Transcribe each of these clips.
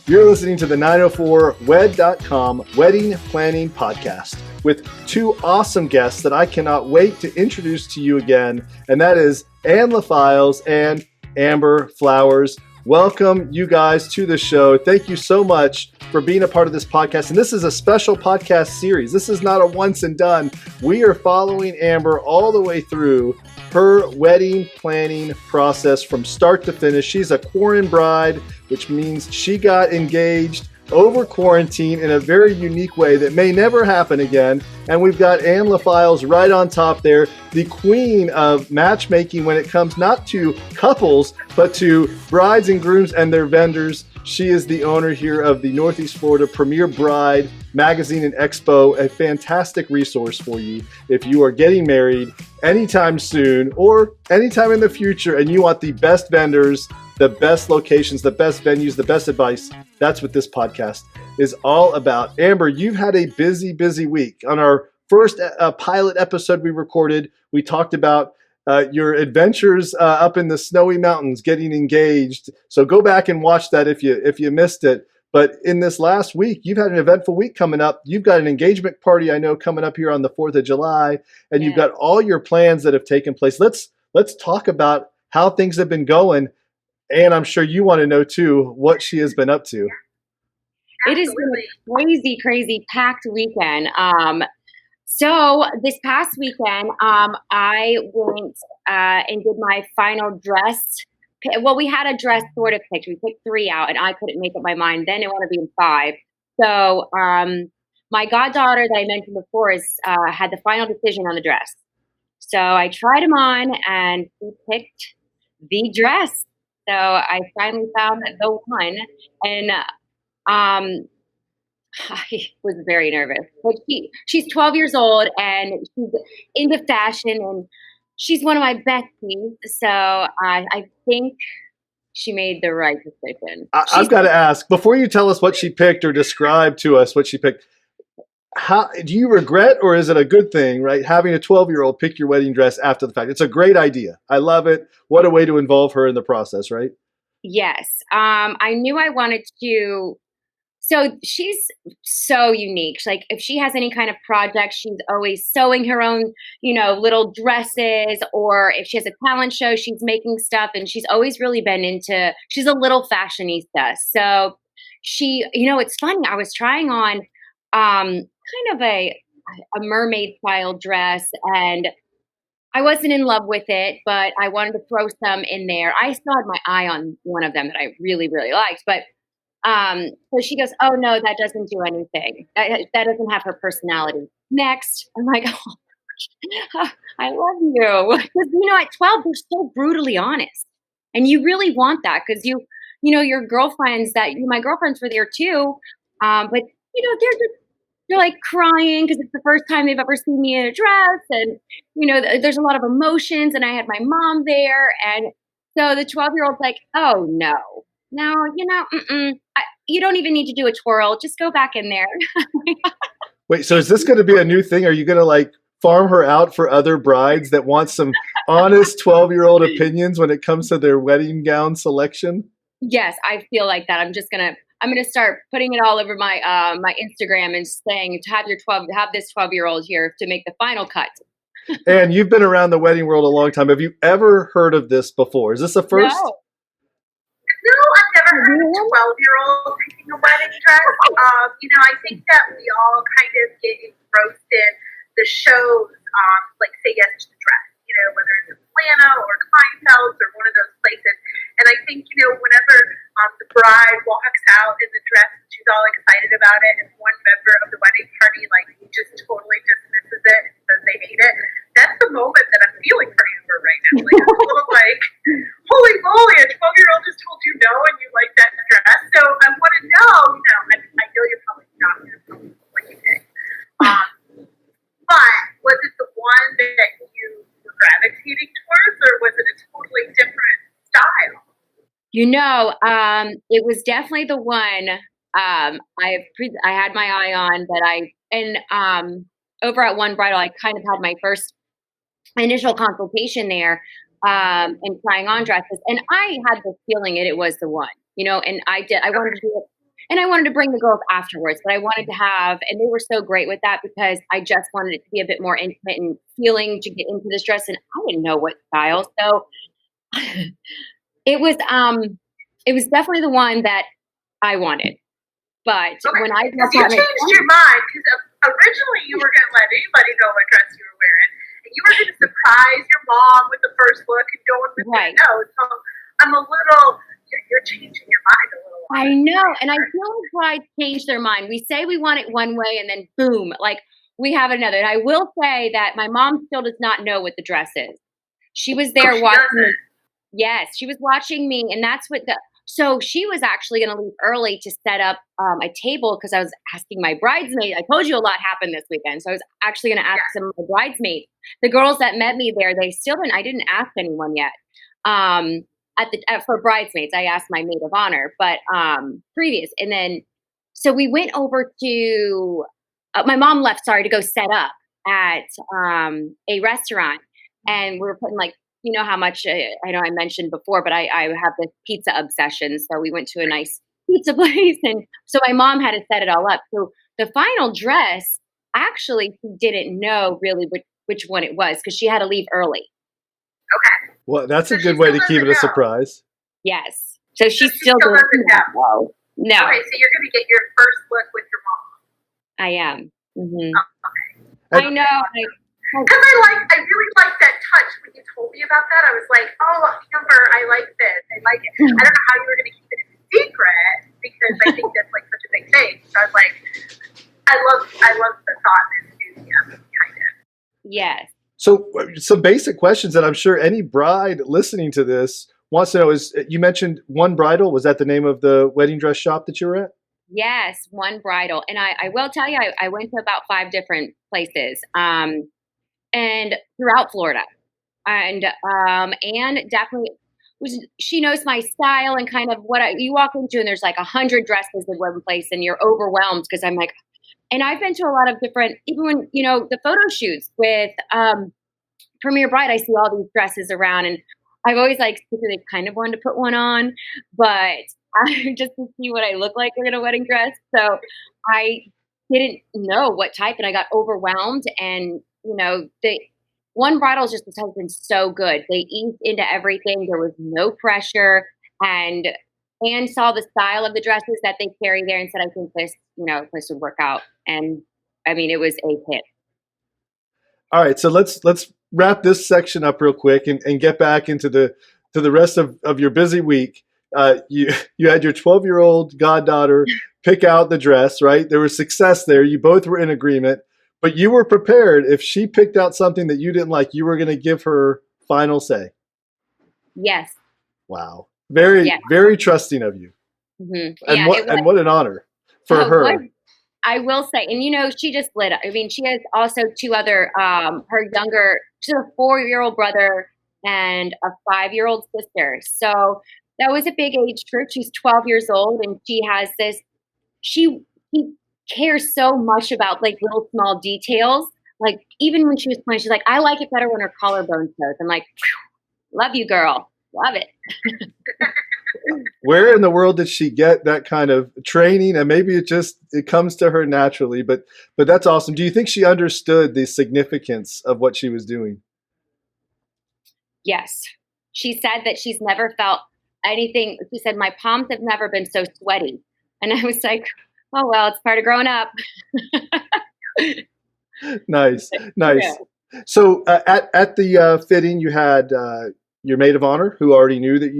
You're listening to the 904wed.com Wedding Planning Podcast with two awesome guests that I cannot wait to introduce to you again, and that is Ann LaFiles and Amber Flowers. Welcome, you guys, to the show. Thank you so much for being a part of this podcast. And this is a special podcast series. This is not a once and done. We are following Amber all the way through her wedding planning process from start to finish. She's a quarantine bride, which means she got engaged over quarantine in a very unique way that may never happen again. And we've got Ann LaFiles right on top there, the queen of matchmaking when it comes not to couples, but to brides and grooms and their vendors. She is the owner here of the Northeast Florida Premier Bride Magazine and Expo, a fantastic resource for you if you are getting married anytime soon or anytime in the future and you want the best vendors, the best locations, the best venues, the best advice. That's what this podcast is all about. Amber, you've had a busy, busy week. On our first pilot episode we recorded, we talked about your adventures up in the snowy mountains, getting engaged. So go back and watch that if you missed it. But in this last week, you've had an eventful week coming up. You've got an engagement party, I know, coming up here on the 4th of July, and You've got all your plans that have taken place. Let's talk about how things have been going. And I'm sure you want to know, too, what she has been up to. It has been a crazy, crazy packed weekend. So this past weekend, I went and did my final dress. Well, we had a dress sort of picked. We picked 3 out, and I couldn't make up my mind. Then it wanted to be in 5. So my goddaughter that I mentioned before had the final decision on the dress. So I tried them on, and she picked the dress. So I finally found the one, and I was very nervous. But she's 12 years old, and she's into fashion, and she's one of my besties. So I think she made the right decision. I've got to ask, before you tell us what she picked or describe to us what she picked, how do you regret, or is it a good thing, right? Having a 12-year-old pick your wedding dress after the fact. It's a great idea. I love it. What a way to involve her in the process, right? Yes. I knew I wanted to. So she's so unique. Like if she has any kind of project, she's always sewing her own, little dresses, or if she has a talent show, she's making stuff, and she's always really been she's a little fashionista. So she, it's funny. I was trying on kind of a mermaid style dress, and I wasn't in love with it, but I wanted to throw some in there. I still had my eye on one of them that I really, really liked, but so she goes, "Oh no, that doesn't do anything. That doesn't have her personality." Next, I'm like, "Oh, I love you," because at 12 they're so brutally honest, and you really want that because your girlfriends my girlfriends were there too, but they're like crying because it's the first time they've ever seen me in a dress, and there's a lot of emotions, and I had my mom there, and so the 12-year-old's like, "Oh no. No, you don't even need to do a twirl. Just go back in there." Wait, so is this going to be a new thing? Are you going to farm her out for other brides that want some honest 12-year-old opinions when it comes to their wedding gown selection? Yes, I feel like that. I'm going to start putting it all over my my Instagram and saying to have this 12-year-old here to make the final cut. And you've been around the wedding world a long time. Have you ever heard of this before? Is this the first? No, I've never heard of a 12-year-old picking a wedding dress. I think that we all kind of get engrossed in the shows, like Say Yes to the Dress, whether it's Atlanta or Kleinfeld's or one of those places. And I think, whenever the bride walks out in the dress, she's all excited about it, and one member of the wedding party, just totally dismisses it and says they hate it. That's the moment that I'm feeling for Amber right now. It's a little holy moly, a 12-year-old just told you no and you like that dress. So I want to know, I know you're probably not going to tell me what you think. But was it the one that you were gravitating towards, or was it a totally different style? It was definitely the one I had my eye on, over at One Bridal, I kind of had my first initial consultation there. and trying on dresses. And I had this feeling it was the one, and I wanted to do it. And I wanted to bring the girls afterwards, but I wanted to have, and they were so great with that because I just wanted it to be a bit more intimate and feeling to get into this dress. And I didn't know what style. So it was, definitely the one that I wanted. But when I you changed your mind because originally you were going to let anybody know what dress you were wearing, and you were going to surprise your mom with the first look and go with right. No, so I'm a little. You're changing your mind a little. I know, and I feel like brides change their mind. We say we want it one way, and then boom, like we have another. And I will say that my mom still does not know what the dress is. She was there watching me. Yes, she was watching me, and that's what so she was actually going to leave early to set up a table because I was asking my bridesmaids. I told you a lot happened this weekend, so I was actually going to ask some of the bridesmaids. The girls that met me there, I didn't ask anyone yet. For bridesmaids, I asked my maid of honor, but previous. And then, so we went over to, my mom left, to go set up at a restaurant. And we were putting how much, I know I mentioned before, but I have this pizza obsession. So we went to a nice pizza place. And so my mom had to set it all up. So the final dress, actually, she didn't know really which one it was because she had to leave early. Okay. Well, that's a good way to keep it a surprise. Yes. So she still doesn't know. No. Okay, so you're going to get your first look with your mom. I am. Mm-hmm. Oh, okay. I know. Because I really like that touch when you told me about that. I was like, oh, Amber, I like this. I like it. I don't know how you were going to keep it a secret because I think that's such a big thing. So I was like, I love the thought and enthusiasm behind it. Yes. So some basic questions that I'm sure any bride listening to this wants to know is, you mentioned One Bridal. Was that the name of the wedding dress shop that you were at? Yes, One Bridal. And I will tell you, I went to about 5 different places and throughout Florida. And definitely, she knows my style and kind of what you walk into and there's 100 dresses in one place and you're overwhelmed because I'm like, and I've been to a lot of different, even when, the photo shoots with Premier Bride, I see all these dresses around and I've always secretly kind of wanted to put one on, but just to see what I look like in a wedding dress. So I didn't know what type and I got overwhelmed and, the One Bridal has been so good. They eased into everything. There was no pressure and saw the style of the dresses that they carry there and said, I think this would work out. And I mean, it was a hit. All right. So let's wrap this section up real quick and get back into the rest of your busy week. You had your 12-year-old goddaughter pick out the dress, right? There was success there. You both were in agreement, but you were prepared. If she picked out something that you didn't like, you were going to give her final say. Yes. Wow. Very trusting of you. Mm-hmm. And what an honor for her. I will say, and she just lit up. I mean, she has also 2 other, she's a 4-year-old brother and a 5-year-old sister. So that was a big age group. She's 12 years old and she has she cares so much about little small details. Even when she was playing, she's like, I like it better when her collarbone shows. I'm like, love you, girl. Love it. Where in the world did she get that kind of training? And maybe it comes to her naturally, but that's awesome. Do you think she understood the significance of what she was doing? Yes. She said that she's never felt anything. She said, my palms have never been so sweaty. And I was like, oh, well, it's part of growing up. Nice. Yeah. So at the fitting, you had your maid of honor who already knew that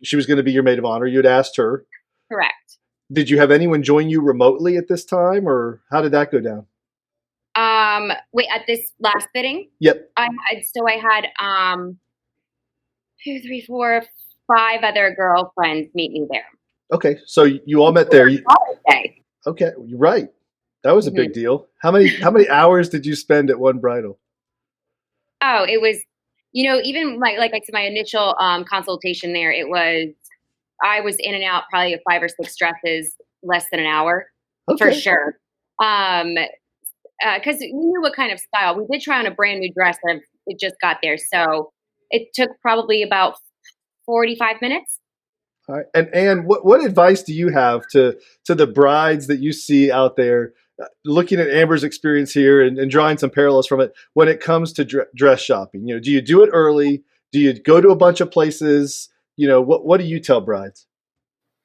she was going to be your maid of honor. You had asked her. Correct. Did you have anyone join you remotely at this time, or how did that go down? Wait, at this last fitting? Yep. I had 2, 3, 4, 5 other girlfriends meet me there. Okay, so you all met there. Okay, you're right. That was a big deal. How many hours did you spend at One Bridal? Oh, it was, even like I said, my initial consultation there, I was in and out probably 5 or 6 dresses, less than an hour, for sure. Because we knew what kind of style. We did try on a brand new dress that it just got there. So it took probably about 45 minutes. All right. And what advice do you have to the brides that you see out there, looking at Amber's experience here and drawing some parallels from it when it comes to dress shopping? Do you do it early? Do you go to a bunch of places? What do you tell brides?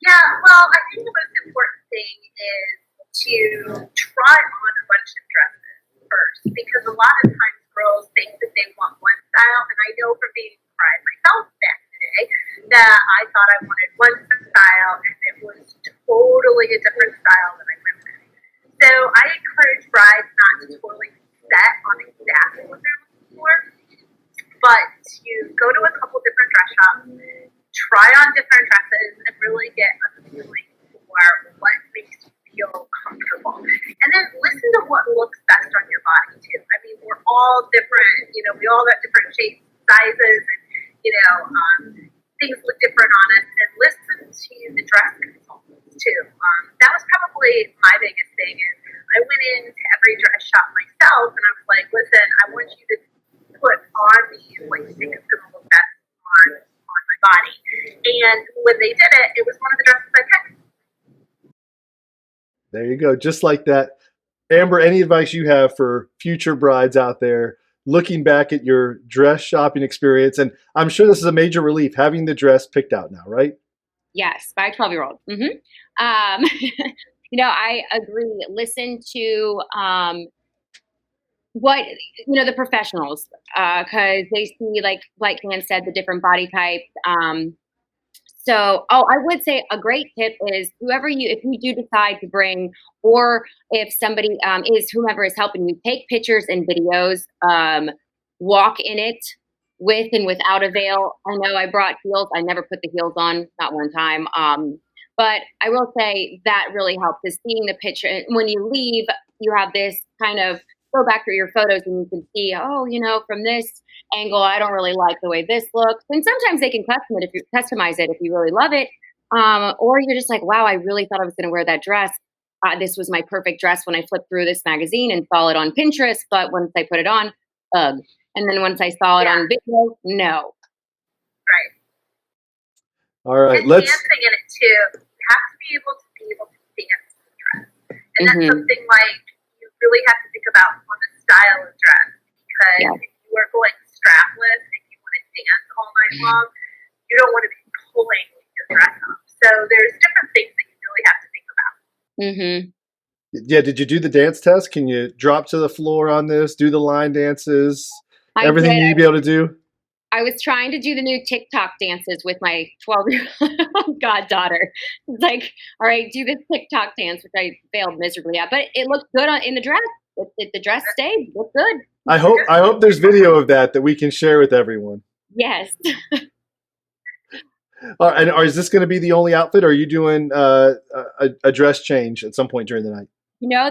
Yeah, well, I think the most important thing is to try on a bunch of dresses first, because a lot of times girls think that they want one style, and I know from being a bride myself back today that I thought I wanted one style, and it was totally a different style that I went with. So I encourage brides not to totally set on exactly what they're looking for, but to go to a couple different dress shops, try on different dresses, and really get a feeling for what makes you feel comfortable. And then listen to what looks best on your body, too. I mean, we're all different. We all got different shapes, sizes, and, things look different on us. And listen to the dress consultants, too. That was probably my biggest thing is I went into every dress shop myself, and I was like, listen, I want you to put on me what you think is going to look best on my body. And when they did it, it was one of the dresses I picked. There you go. Just like that. Amber, any advice you have for future brides out there looking back at your dress shopping experience? And I'm sure this is a major relief having the dress picked out now, right? Yes, by a 12-year-old. I agree. Listen to what the professionals, because they see, like Ann said, the different body types. I would say a great tip is if you do decide to bring, or if somebody is whomever is helping you, take pictures and videos, walk in it with and without a veil. I know I brought heels. I never put the heels on, not one time. But I will say that really helps, is seeing the picture. And when you leave, you have this kind of go back through your photos and you can see, from this angle, I don't really like the way this looks. And sometimes they can customize it if you really love it. Or you're just like, wow, I really thought I was going to wear that dress. This was my perfect dress when I flipped through this magazine and saw it on Pinterest. But once I put it on, ugh. And then once I saw it on video, no. Right. All right. And dancing in it too. You have to be able to dance in the dress. And that's something like you really have to think about on the style of dress, because if you are going strapless and you want to dance all night long, you don't want to be pulling your dress up. So there's different things that you really have to think about. Yeah, did you do the dance test? Can you drop to the floor on this, do the line dances, everything you need to be able to do? I was trying to do the new TikTok dances with my 12-year-old goddaughter. It's like, all right, do this TikTok dance, which I failed miserably at, but it looked good in the dress. The dress stayed. It looked good. I hope there's video of that we can share with everyone. Yes. And is this going to be the only outfit, or are you doing a dress change at some point during the night?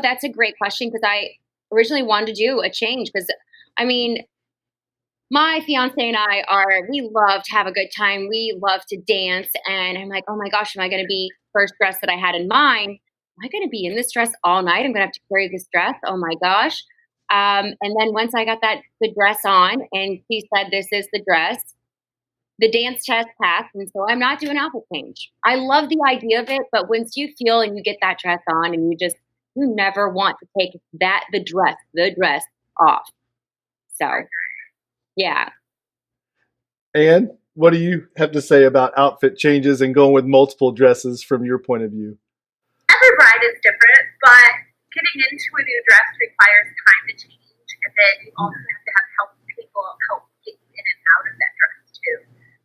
That's a great question, because I originally wanted to do a change, because, my fiance and we love to have a good time. We love to dance. And I'm like, oh my gosh, am I going to be first dress that I had in mind? Am I going to be in this dress all night? I'm going to have to carry this dress. Oh my gosh. And then once I got the dress on and she said, this is the dress, the dance test passed. And so I'm not doing outfit change. I love the idea of it, but once you feel and you get that dress on and you never want to take the dress off. So. Yeah. And what do you have to say about outfit changes and going with multiple dresses from your point of view? Every bride is different, but getting into a new dress requires time to change, and then you also have to have people help get you in and out of that dress too.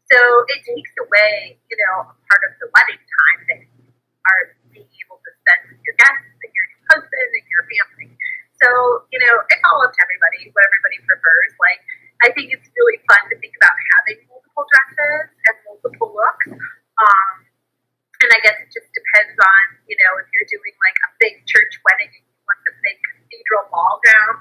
So it takes away, a part of the wedding time that you are being able to spend with your guests and your husband and your family. So, it's all up to everybody, what everybody prefers. Like, I think it's really fun to think about having multiple dresses and multiple looks. And I guess it just depends on, if you're doing like a big church wedding and you want the big cathedral ball gown,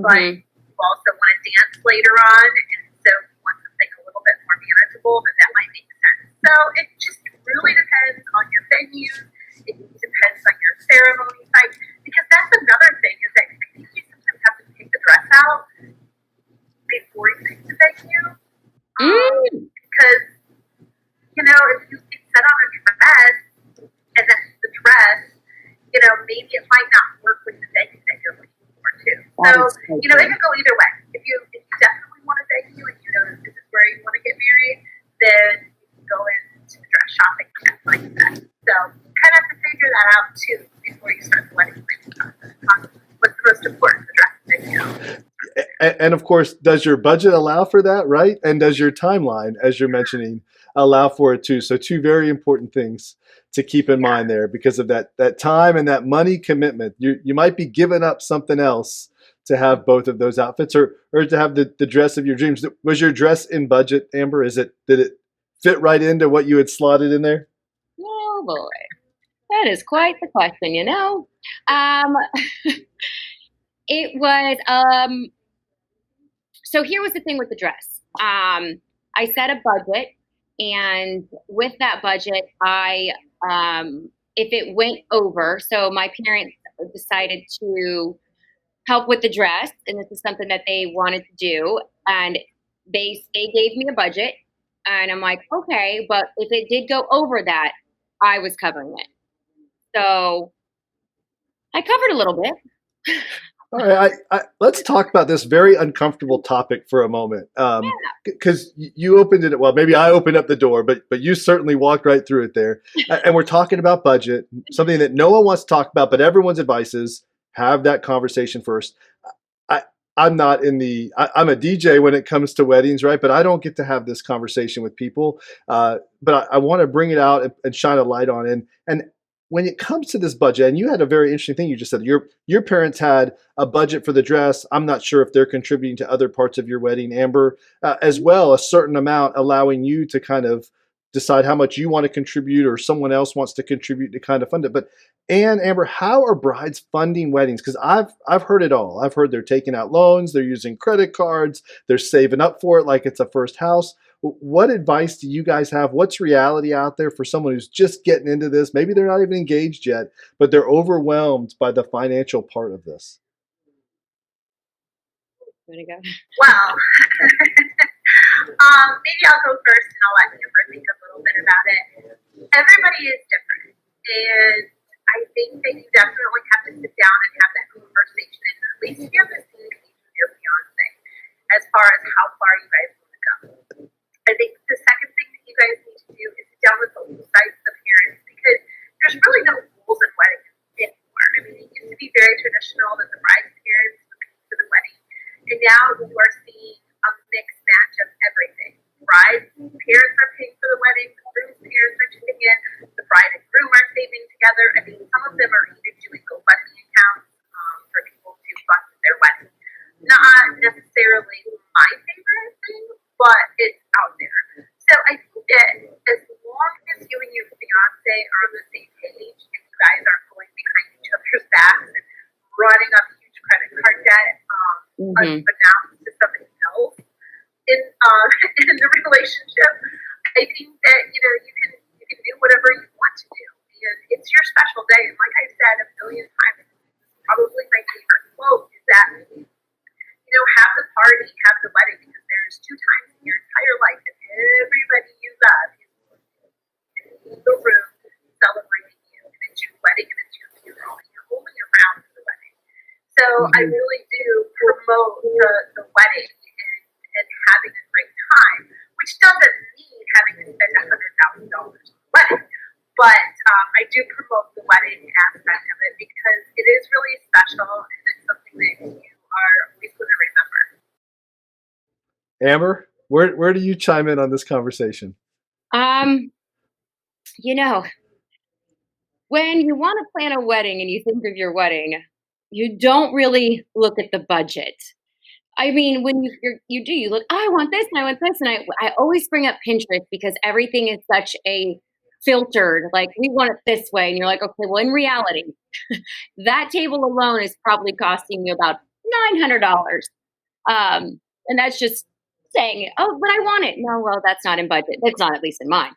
but you also want to dance later on, and so you want something a little bit more manageable, then that might make sense. So it just really depends on your venue. It depends on your ceremony type, because that's another thing, is that I think you sometimes have to pick the dress out before you pick the venue. if you set on a dress and then the dress, maybe it might not work with the venue that you're looking for too. So, it could go either way. If you definitely want a venue and that this is where you want to get married, then you can go into dress shopping like that. So you kind of have to figure that out too before you start the wedding planning process. What's the most important, the dress venue? And of course, does your budget allow for that, right? And does your timeline, as you're mentioning, allow for it too? So two very important things to keep in mind there because of that time and that money commitment. You might be giving up something else to have both of those outfits or to have the dress of your dreams. Was your dress in budget, Amber? Did it fit right into what you had slotted in there? Oh boy, that is quite the question, It was, so here was the thing with the dress. I set a budget, and with that budget, if it went over, so my parents decided to help with the dress, and this is something that they wanted to do, and they gave me a budget, and I'm like, okay, but if it did go over that, I was covering it. So I covered a little bit. All right, let's talk about this very uncomfortable topic for a moment, because you opened it. Well, maybe I opened up the door, but you certainly walked right through it there. And we're talking about budget, something that no one wants to talk about, but everyone's advice is have that conversation first. I'm not in the. I'm a DJ when it comes to weddings, right? But I don't get to have this conversation with people. But I want to bring it out and shine a light on it. And when it comes to this budget, and you had a very interesting thing you just said, your parents had a budget for the dress. I'm not sure if they're contributing to other parts of your wedding, Amber, as well, a certain amount, allowing you to kind of decide how much you want to contribute or someone else wants to contribute to kind of fund it. But Amber, how are brides funding weddings? Because I've heard it all. I've heard they're taking out loans, they're using credit cards, they're saving up for it like it's a first house. What advice do you guys have? What's reality out there for someone who's just getting into this? Maybe they're not even engaged yet, but they're overwhelmed by the financial part of this. Want to go? Well, maybe I'll go first and I'll let Amber think a little bit about it. Everybody is different, and I think that you definitely have to sit down and have that conversation, and at least you have to communicate with your fiance as far as how far you guys want to go. I think the second thing that you guys need to do is sit down with both sides of the parents, because there's really no rules in weddings anymore. I mean, it used to be very traditional that the bride's parents would pay for the wedding, and now you are seeing a mixed match of everything. Bride's parents are paying for the wedding, the groom's parents are chipping in, the bride and groom are saving together. I mean, some of them are even doing GoFundMe accounts for people to fund their wedding. Not necessarily my favorite thing, but it's out there. So I think that as long as you and your fiance are on the same page and you guys aren't going behind each other's backs and running up huge credit card debt unbeknownst to somebody else in the relationship, I think that you can do whatever you want to do, and it's your special day. And like I said a million times, probably my favorite quote is that have the party, have the wedding, because there's 2 times in your entire life that everybody you love is in the room celebrating you, and it's your wedding and it's your funeral, and you're only around for the wedding. So I really do promote the wedding and having a great time, which doesn't mean having to spend $100,000 on the wedding, but I do promote the wedding aspect of it because it is really special, and it's something that you are always going to remember. Amber, where do you chime in on this conversation? When you want to plan a wedding and you think of your wedding, you don't really look at the budget. I mean, when you look, oh, I want this and I want this. And I always bring up Pinterest because everything is such a filtered, like we want it this way. And you're like, okay, well, in reality, that table alone is probably costing you about $900. And that's just saying, oh, but I want it. No, well, that's not in budget. That's not, at least in mine.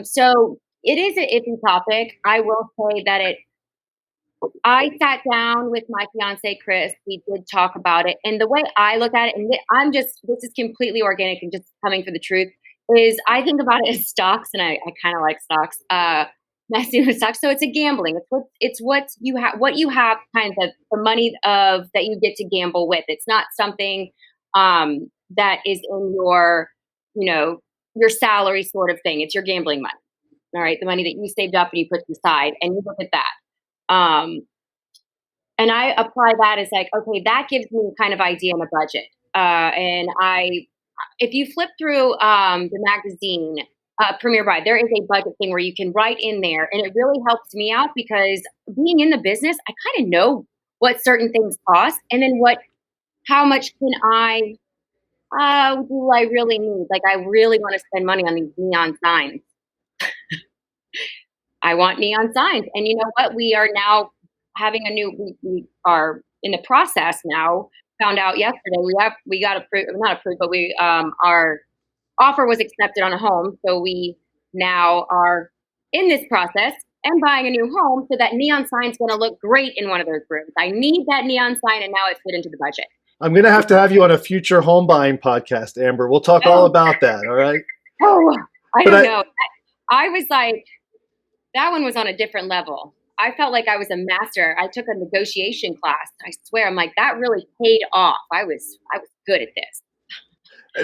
So it is an iffy topic. I will say that I sat down with my fiance, Chris. We did talk about it. And the way I look at it, and this is completely organic and just coming for the truth, is I think about it as stocks, and I kind of like stocks. Messing with stocks, so it's a gambling. It's what you have, kind of the money of that you get to gamble with. It's not something that is in your, your salary sort of thing. It's your gambling money. All right, the money that you saved up and you put aside, and you look at that. And I apply that as like, okay, that gives me kind of idea on a budget. If you flip through the magazine, Premier Bride, there is a budget thing where you can write in there, and it really helps me out because being in the business, I kind of know what certain things cost, and then how much do I really need? Like, I really want to spend money on these neon signs. I want neon signs, and you know what? We are now having we are in the process now. Found out yesterday we got approved, not approved, but our offer was accepted on a home. So we now are in this process and buying a new home. So that neon sign is going to look great in one of those rooms. I need that neon sign, and now it's fit into the budget. I'm going to have you on a future home buying podcast, Amber. We'll talk all about that. All right. Oh, I don't know. I was like, that one was on a different level. I felt like I was a master. I took a negotiation class. I swear, I'm like, that really paid off. I was good at this.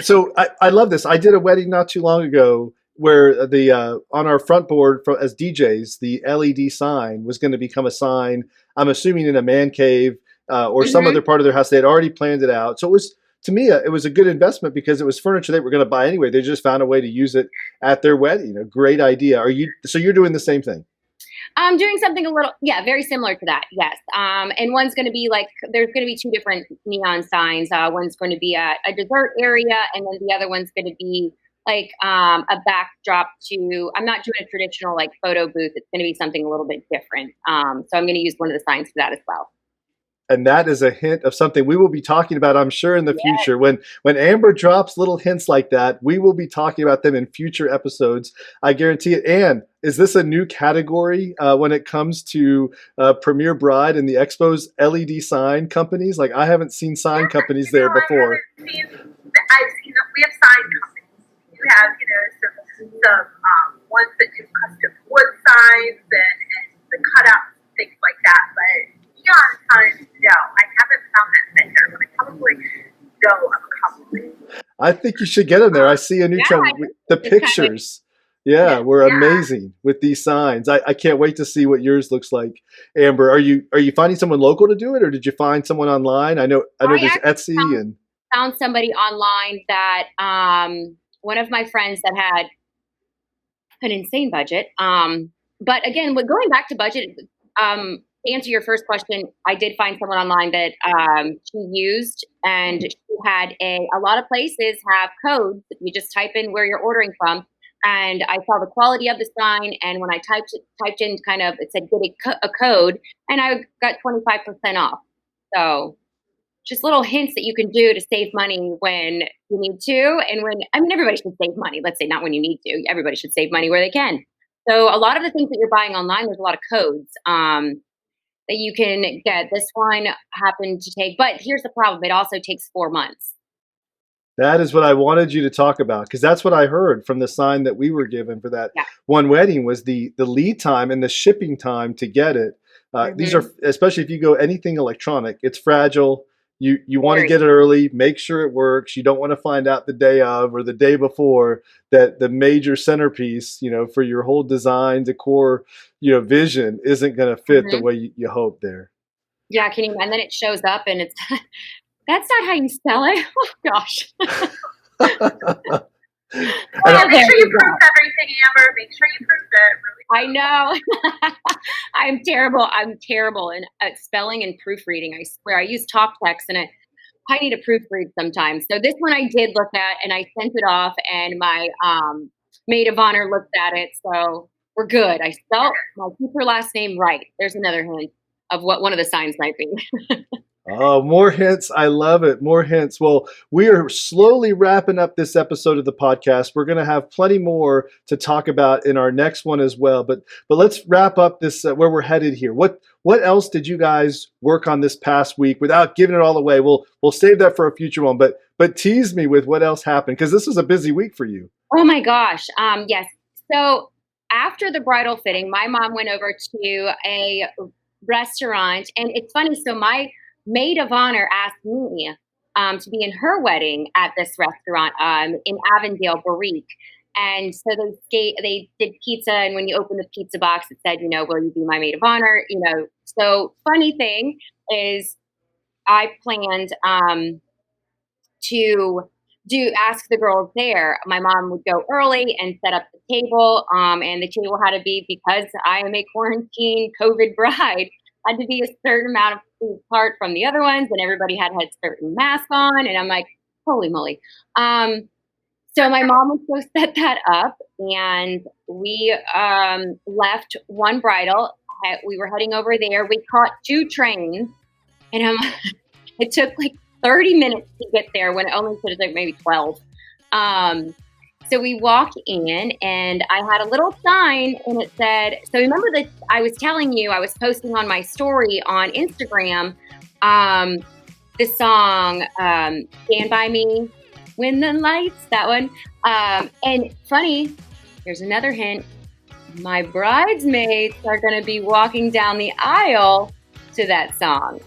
So I love this. I did a wedding not too long ago where the on our front board as DJs, the LED sign was going to become a sign, I'm assuming in a man cave or some other part of their house. They had already planned it out. So it was, to me, it was a good investment because it was furniture they were going to buy anyway. They just found a way to use it at their wedding. A great idea. So you're doing the same thing? I'm doing something very similar to that. Yes. And one's going to be like, there's going to be two different neon signs. One's going to be a dessert area, and then the other one's going to be like a backdrop to, I'm not doing a traditional like photo booth. It's going to be something a little bit different. So I'm going to use one of the signs for that as well. And that is a hint of something we will be talking about, I'm sure, in the future. When Amber drops little hints like that, we will be talking about them in future episodes. I guarantee it. And is this a new category when it comes to Premier Bride and the Expo's LED sign companies? Like, I haven't seen sign companies there before. We have sign companies. You have, some ones that do custom wood signs and the cutouts, things like that. But neon signs, no, I haven't found that vendor, but I probably know of a couple. I think you should get them there. I see a new trend. The pictures, were amazing with these signs. I can't wait to see what yours looks like. Amber, are you finding someone local to do it, or did you find someone online? I know there's Etsy and found somebody online that one of my friends that had an insane budget. But again, going back to budget, to answer your first question, I did find someone online that she used, and she had a lot of places have codes. You just type in where you're ordering from, and I saw the quality of the sign, and when I typed in kind of, it said get a code, and I got 25% off. So just little hints that you can do to save money when you need to, and everybody should save money. Let's say not when you need to. Everybody should save money where they can. So a lot of the things that you're buying online, there's a lot of codes that you can get. This one happened to take, but here's the problem. It also takes 4 months. That is what I wanted you to talk about, because that's what I heard from the sign that we were given for that one wedding was the lead time and the shipping time to get it. These are, especially if you go anything electronic, it's fragile. You want to get it early, make sure it works. You don't want to find out the day of or the day before that the major centerpiece, for your whole design, decor, vision isn't going to fit the way you hope there. Yeah, and then it shows up and it's that's not how you sell it. Oh gosh. Make sure you proof everything, Amber. Make sure you proof it. Really. I know. I'm terrible in spelling and proofreading. I swear. I use talk text, and I need to proofread sometimes. So this one I did look at, and I sent it off, and my maid of honor looked at it. So we're good. I spelled my keep her last name right. There's another hint of what one of the signs might be. Oh, more hints. I love it. More hints. Well, we are slowly wrapping up this episode of the podcast. We're going to have plenty more to talk about in our next one as well. But let's wrap up this where we're headed here. What else did you guys work on this past week without giving it all away? We'll save that for a future one. But tease me with what else happened, because this was a busy week for you. Oh my gosh. Yes. So after the bridal fitting, my mom went over to a restaurant, and it's funny. So my maid of honor asked me to be in her wedding at this restaurant in Avondale, Bereque. And so they did pizza, and when you open the pizza box, it said, will you be my maid of honor? So funny thing is, I planned to ask the girls there. My mom would go early and set up the table, and the table had to be, because I am a quarantine COVID bride, had to be a certain amount of feet apart from the other ones, and everybody had certain masks on, and I'm like, holy moly. So my mom would go set that up, and we left one bridal. We were heading over there. We caught 2 trains, and it took like 30 minutes to get there when it only should have taken maybe 12. So we walk in, and I had a little sign, and it said, so remember that I was telling you, I was posting on my story on Instagram, the song, Stand By Me, When the Lights, that one. And funny, here's another hint. My bridesmaids are going to be walking down the aisle to that song.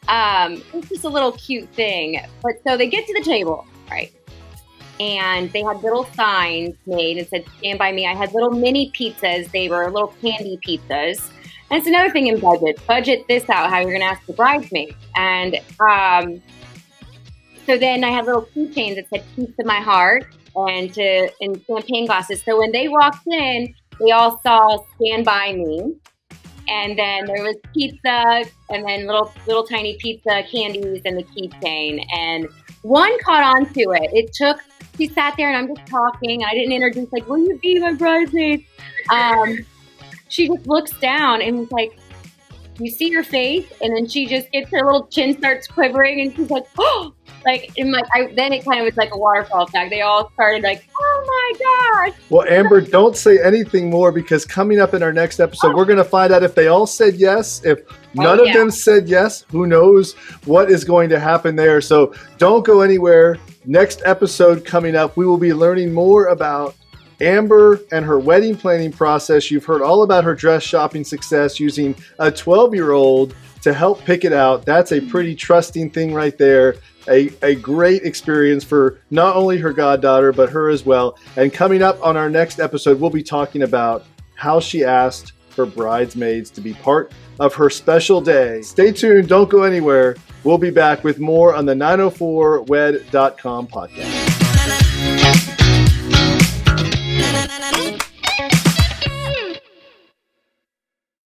It's just a little cute thing. But so they get to the table, right? And they had little signs made and said, Stand By Me. I had little mini pizzas. They were little candy pizzas. And it's another thing in budget. Budget this out, how you're going to ask the bridesmaids. And so then I had little keychains that said Piece of My Heart and champagne glasses. So when they walked in, they all saw Stand By Me. And then there was pizza, and then little tiny pizza candies and the keychain. And one caught on to it. She sat there, and I'm just talking. I didn't introduce, like, will you be my bridesmaid? She just looks down and was like, you see her face? And then she just gets, her little chin starts quivering, and she's like, oh! Then it kind of was like a waterfall effect. They all started like, oh my gosh. Well, Amber, don't say anything more, because coming up in our next episode, we're going to find out if they all said yes. If none of them said yes, who knows what is going to happen there. So don't go anywhere. Next episode coming up, we will be learning more about Amber and her wedding planning process. You've heard all about her dress shopping success using a 12-year-old to help pick it out. That's a pretty trusting thing right there. A great experience for not only her goddaughter, but her as well. And coming up on our next episode, we'll be talking about how she asked her bridesmaids to be part of her special day. Stay tuned. Don't go anywhere. We'll be back with more on the 904wed.com podcast.